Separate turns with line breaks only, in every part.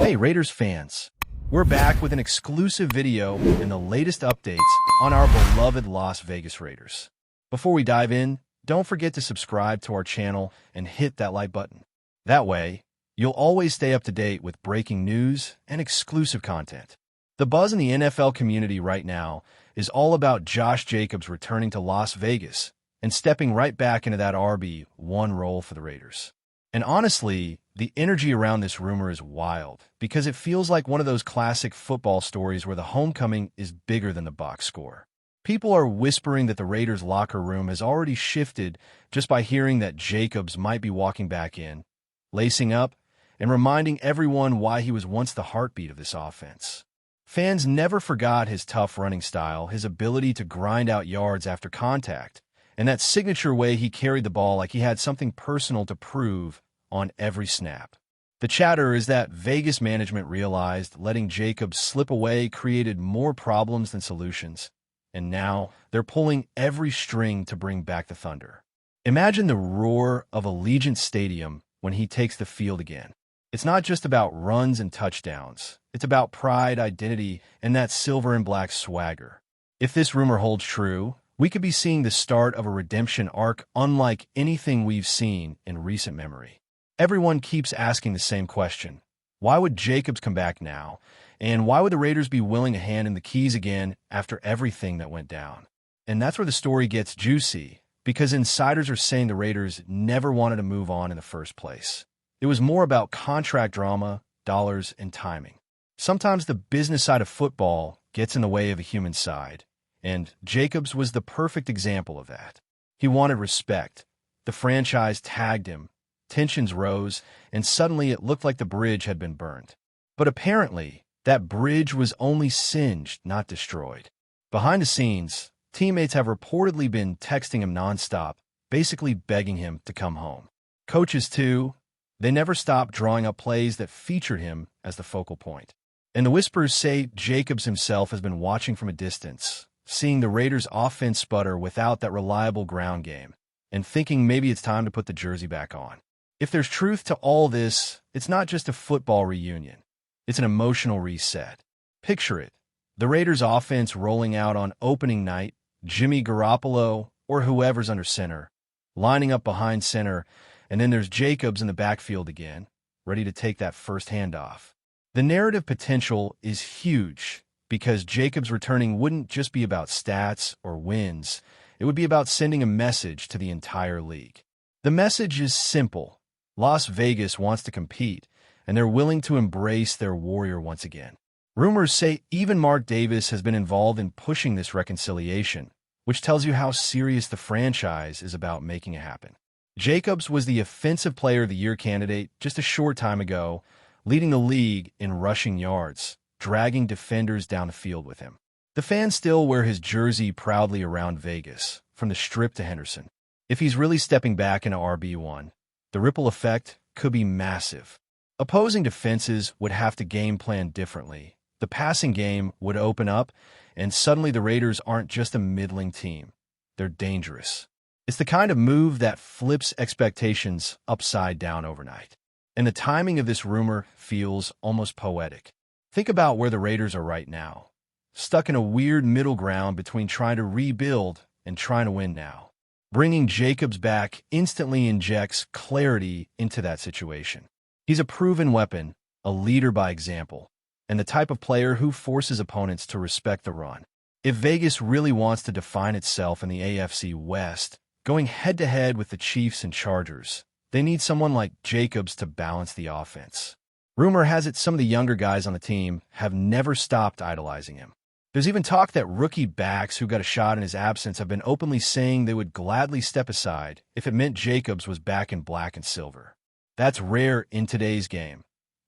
Hey Raiders fans, we're back with an exclusive video and the latest updates on our beloved Las Vegas Raiders. Before we dive in, don't forget to subscribe to our channel and hit that like button. That way, you'll always stay up to date with breaking news and exclusive content. The buzz in the NFL community right now is all about Josh Jacobs returning to Las Vegas and stepping right back into that RB1 role for the Raiders. And honestly, the energy around this rumor is wild because it feels like one of those classic football stories where the homecoming is bigger than the box score. People are whispering that the Raiders' locker room has already shifted just by hearing that Jacobs might be walking back in, lacing up, and reminding everyone why he was once the heartbeat of this offense. Fans never forgot his tough running style, his ability to grind out yards after contact, and that signature way he carried the ball like he had something personal to prove on every snap. The chatter is that Vegas management realized letting Jacobs slip away created more problems than solutions, and now they're pulling every string to bring back the Thunder. Imagine the roar of Allegiant Stadium when he takes the field again. It's not just about runs and touchdowns. It's about pride, identity, and that silver and black swagger. If this rumor holds true, we could be seeing the start of a redemption arc unlike anything we've seen in recent memory. Everyone keeps asking the same question. Why would Jacobs come back now? And why would the Raiders be willing to hand him the keys again after everything that went down? And that's where the story gets juicy, because insiders are saying the Raiders never wanted to move on in the first place. It was more about contract drama, dollars, and timing. Sometimes the business side of football gets in the way of a human side, and Jacobs was the perfect example of that. He wanted respect. The franchise tagged him. Tensions rose, and suddenly it looked like the bridge had been burned. But apparently, that bridge was only singed, not destroyed. Behind the scenes, teammates have reportedly been texting him nonstop, basically begging him to come home. Coaches, too, they never stopped drawing up plays that featured him as the focal point. And the whispers say Jacobs himself has been watching from a distance, seeing the Raiders' offense sputter without that reliable ground game, and thinking maybe it's time to put the jersey back on. If there's truth to all this, it's not just a football reunion. It's an emotional reset. Picture it. The Raiders' offense rolling out on opening night, Jimmy Garoppolo, or whoever's under center, lining up behind center, and then there's Jacobs in the backfield again, ready to take that first handoff. The narrative potential is huge because Jacobs returning wouldn't just be about stats or wins. It would be about sending a message to the entire league. The message is simple. Las Vegas wants to compete, and they're willing to embrace their warrior once again. Rumors say even Mark Davis has been involved in pushing this reconciliation, which tells you how serious the franchise is about making it happen. Jacobs was the Offensive Player of the Year candidate just a short time ago, leading the league in rushing yards, dragging defenders down the field with him. The fans still wear his jersey proudly around Vegas, from the Strip to Henderson. If he's really stepping back into RB1, the ripple effect could be massive. Opposing defenses would have to game plan differently. The passing game would open up, and suddenly the Raiders aren't just a middling team. They're dangerous. It's the kind of move that flips expectations upside down overnight. And the timing of this rumor feels almost poetic. Think about where the Raiders are right now, stuck in a weird middle ground between trying to rebuild and trying to win now. Bringing Jacobs back instantly injects clarity into that situation. He's a proven weapon, a leader by example, and the type of player who forces opponents to respect the run. If Vegas really wants to define itself in the AFC West, going head-to-head with the Chiefs and Chargers, they need someone like Jacobs to balance the offense. Rumor has it some of the younger guys on the team have never stopped idolizing him. There's even talk that rookie backs who got a shot in his absence have been openly saying they would gladly step aside if it meant Jacobs was back in black and silver. That's rare in today's game.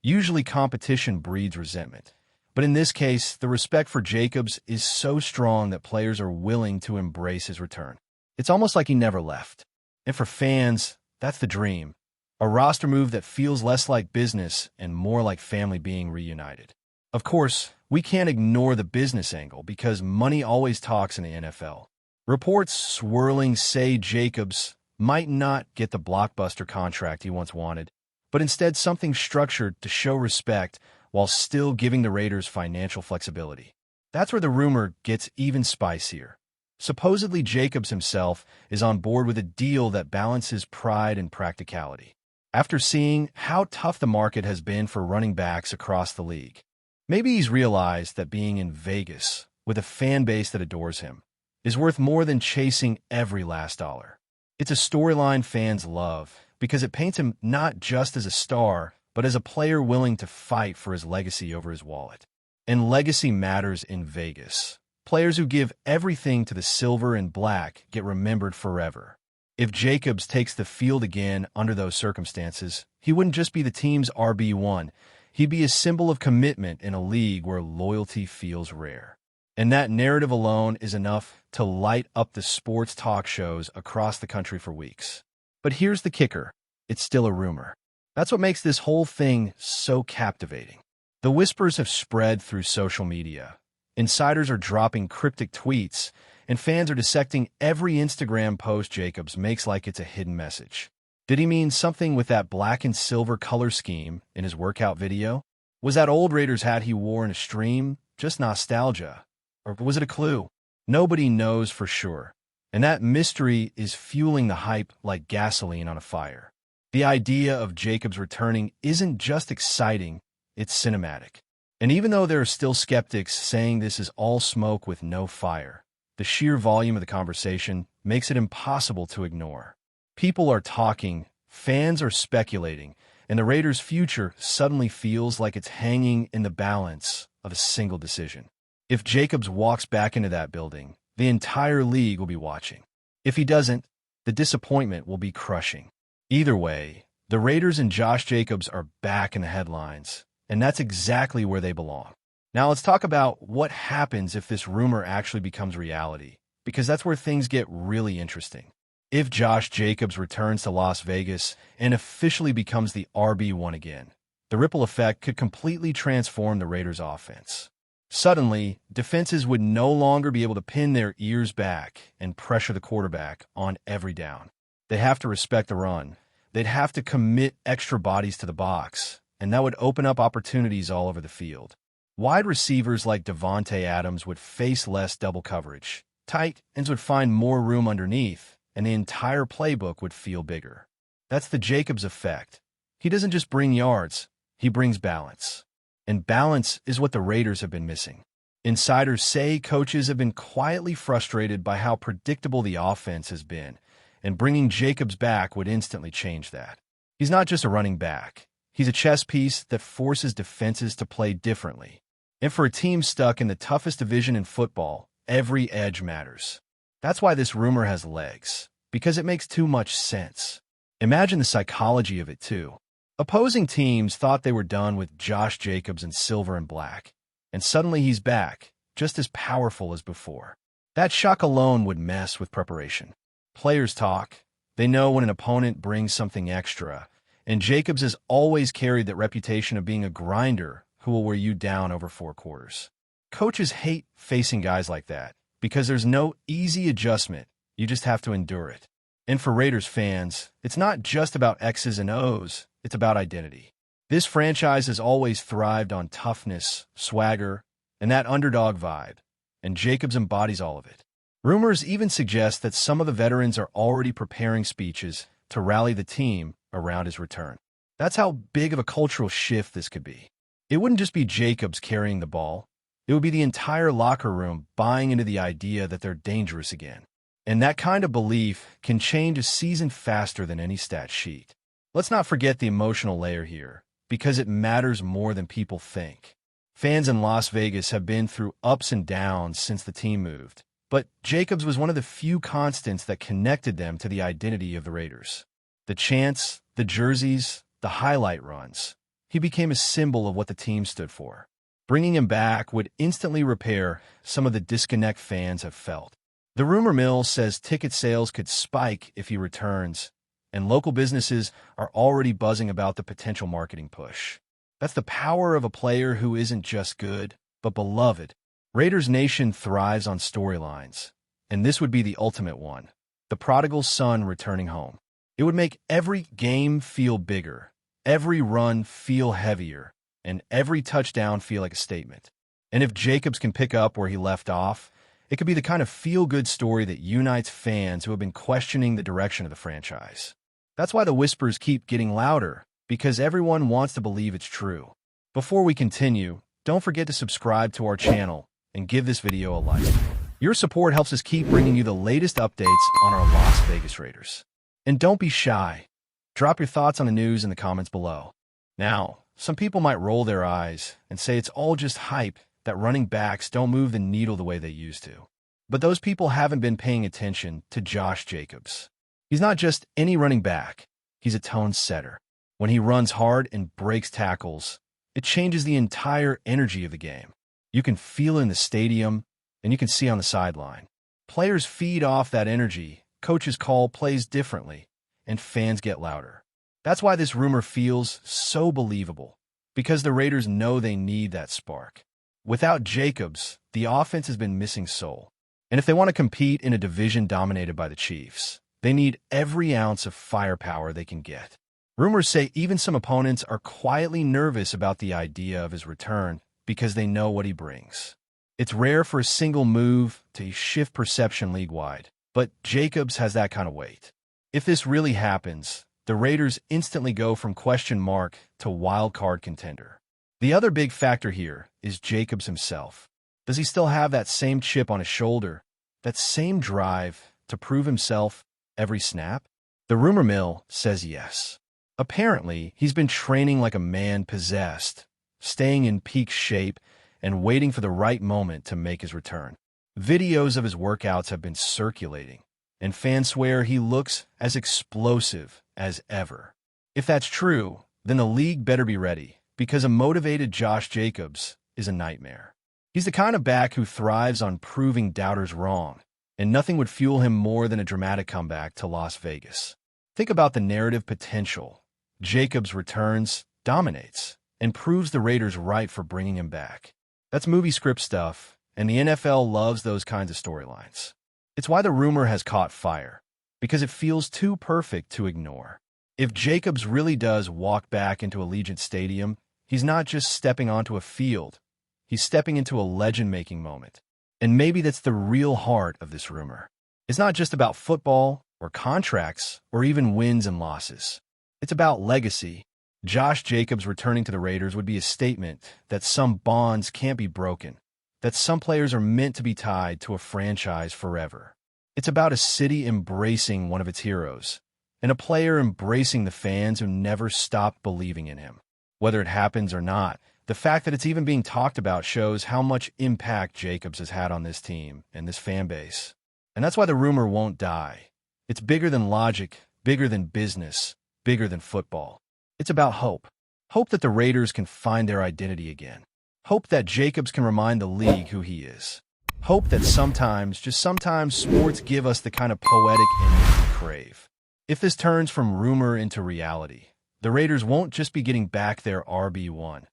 Usually competition breeds resentment. But in this case, the respect for Jacobs is so strong that players are willing to embrace his return. It's almost like he never left. And for fans, that's the dream. A roster move that feels less like business and more like family being reunited. Of course, we can't ignore the business angle because money always talks in the NFL. Reports swirling say Jacobs might not get the blockbuster contract he once wanted, but instead something structured to show respect while still giving the Raiders financial flexibility. That's where the rumor gets even spicier. Supposedly, JACOBS himself is on board with a deal that balances pride and practicality. After seeing how tough the market has been for running backs across the league, maybe he's realized that being in Vegas, with a fan base that adores him, is worth more than chasing every last dollar. It's a storyline fans love because it paints him not just as a star, but as a player willing to fight for his legacy over his wallet. And legacy matters in Vegas. Players who give everything to the silver and black get remembered forever. If JACOBS takes the field again under those circumstances, he wouldn't just be the team's RB1. He'd be a symbol of commitment in a league where loyalty feels rare. And that narrative alone is enough to light up the sports talk shows across the country for weeks. But here's the kicker. It's still a rumor. That's what makes this whole thing so captivating. The whispers have spread through social media. Insiders are dropping cryptic tweets, and fans are dissecting every Instagram post JACOBS makes like it's a hidden message. Did he mean something with that black and silver color scheme in his workout video? Was that old Raiders hat he wore in a stream just nostalgia? Or was it a clue? Nobody knows for sure. And that mystery is fueling the hype like gasoline on a fire. The idea of JACOBS returning isn't just exciting, it's cinematic. And even though there are still skeptics saying this is all smoke with no fire, the sheer volume of the conversation makes it impossible to ignore. People are talking, fans are speculating, and the Raiders' future suddenly feels like it's hanging in the balance of a single decision. If JACOBS walks back into that building, the entire league will be watching. If he doesn't, the disappointment will be crushing. Either way, the Raiders and Josh JACOBS are back in the headlines, and that's exactly where they belong. Now let's talk about what happens if this rumor actually becomes reality, because that's where things get really interesting. If Josh JACOBS returns to Las Vegas and officially becomes the RB1 again, the ripple effect could completely transform the Raiders' offense. Suddenly, defenses would no longer be able to pin their ears back and pressure the quarterback on every down. They have to respect the run. They'd have to commit extra bodies to the box, and that would open up opportunities all over the field. Wide receivers like Davante Adams would face less double coverage. Tight ends would find more room underneath, and the entire playbook would feel bigger. That's the JACOBS effect. He doesn't just bring yards, he brings balance. And balance is what the Raiders have been missing. Insiders say coaches have been quietly frustrated by how predictable the offense has been, and bringing JACOBS back would instantly change that. He's not just a running back. He's a chess piece that forces defenses to play differently. And for a team stuck in the toughest division in football, every edge matters. That's why this rumor has legs, because it makes too much sense. Imagine the psychology of it, too. Opposing teams thought they were done with Josh JACOBS in silver and black, and suddenly he's back, just as powerful as before. That shock alone would mess with preparation. Players talk. They know when an opponent brings something extra, and JACOBS has always carried that reputation of being a grinder who will wear you down over 4 quarters. Coaches hate facing guys like that because there's no easy adjustment. You just have to endure it. And for Raiders fans, it's not just about X's and O's, it's about identity. This franchise has always thrived on toughness, swagger, and that underdog vibe, and JACOBS embodies all of it. Rumors even suggest that some of the veterans are already preparing speeches to rally the team around his return. That's how big of a cultural shift this could be. It wouldn't just be JACOBS carrying the ball. It would be the entire locker room buying into the idea that they're dangerous again. And that kind of belief can change a season faster than any stat sheet. Let's not forget the emotional layer here, because it matters more than people think. Fans in Las Vegas have been through ups and downs since the team moved, but JACOBS was one of the few constants that connected them to the identity of the Raiders. The chants, the jerseys, the highlight runs. He became a symbol of what the team stood for. Bringing him back would instantly repair some of the disconnect fans have felt. The rumor mill says ticket sales could spike if he returns, and local businesses are already buzzing about the potential marketing push. That's the power of a player who isn't just good, but beloved. Raiders Nation thrives on storylines, and this would be the ultimate one. The prodigal son returning home. It would make every game feel bigger, every run feel heavier, and every touchdown feel like a statement. And if Jacobs can pick up where he left off, it could be the kind of feel-good story that unites fans who have been questioning the direction of the franchise. That's why the whispers keep getting louder, because everyone wants to believe it's true. Before we continue, don't forget to subscribe to our channel and give this video a like. Your support helps us keep bringing you the latest updates on our Las Vegas Raiders. And don't be shy. Drop your thoughts on the news in the comments below. Now, some people might roll their eyes and say it's all just hype, that running backs don't move the needle the way they used to. But those people haven't been paying attention to Josh Jacobs. He's not just any running back. He's a tone setter. When he runs hard and breaks tackles, it changes the entire energy of the game. You can feel it in the stadium, and you can see on the sideline. Players feed off that energy, coaches call plays differently, and fans get louder. That's why this rumor feels so believable, because the Raiders know they need that spark. Without Jacobs, the offense has been missing soul. And if they want to compete in a division dominated by the Chiefs, they need every ounce of firepower they can get. Rumors say even some opponents are quietly nervous about the idea of his return because they know what he brings. It's rare for a single move to shift perception league-wide, but Jacobs has that kind of weight. If this really happens, the Raiders instantly go from question mark to wild card contender. The other big factor here is Jacobs himself. Does he still have that same chip on his shoulder, that same drive to prove himself every snap? The rumor mill says yes. Apparently, he's been training like a man possessed, staying in peak shape and waiting for the right moment to make his return. Videos of his workouts have been circulating, and fans swear he looks as explosive as ever. If that's true, then the league better be ready, because a motivated Josh Jacobs is a nightmare. He's the kind of back who thrives on proving doubters wrong, and nothing would fuel him more than a dramatic comeback to Las Vegas. Think about the narrative potential. Jacobs returns, dominates, and proves the Raiders right for bringing him back. That's movie script stuff, and the NFL loves those kinds of storylines. It's why the rumor has caught fire, because it feels too perfect to ignore. If Jacobs really does walk back into Allegiant Stadium, he's not just stepping onto a field, he's stepping into a legend-making moment. And maybe that's the real heart of this rumor. It's not just about football, or contracts, or even wins and losses. It's about legacy. Josh Jacobs returning to the Raiders would be a statement that some bonds can't be broken, that some players are meant to be tied to a franchise forever. It's about a city embracing one of its heroes, and a player embracing the fans who never stopped believing in him. Whether it happens or not, the fact that it's even being talked about shows how much impact Jacobs has had on this team and this fan base. And that's why the rumor won't die. It's bigger than logic, bigger than business, bigger than football. It's about hope. Hope that the Raiders can find their identity again. Hope that Jacobs can remind the league who he is. Hope that sometimes, just sometimes, sports give us the kind of poetic image we crave. If this turns from rumor into reality, the Raiders won't just be getting back their RB1.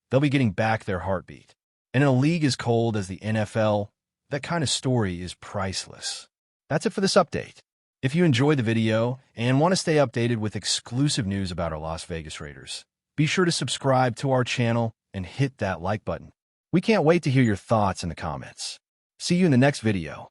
They'll be getting back their heartbeat. And in a league as cold as the NFL, that kind of story is priceless. That's it for this update. If you enjoyed the video and want to stay updated with exclusive news about our Las Vegas Raiders, be sure to subscribe to our channel and hit that like button. We can't wait to hear your thoughts in the comments. See you in the next video.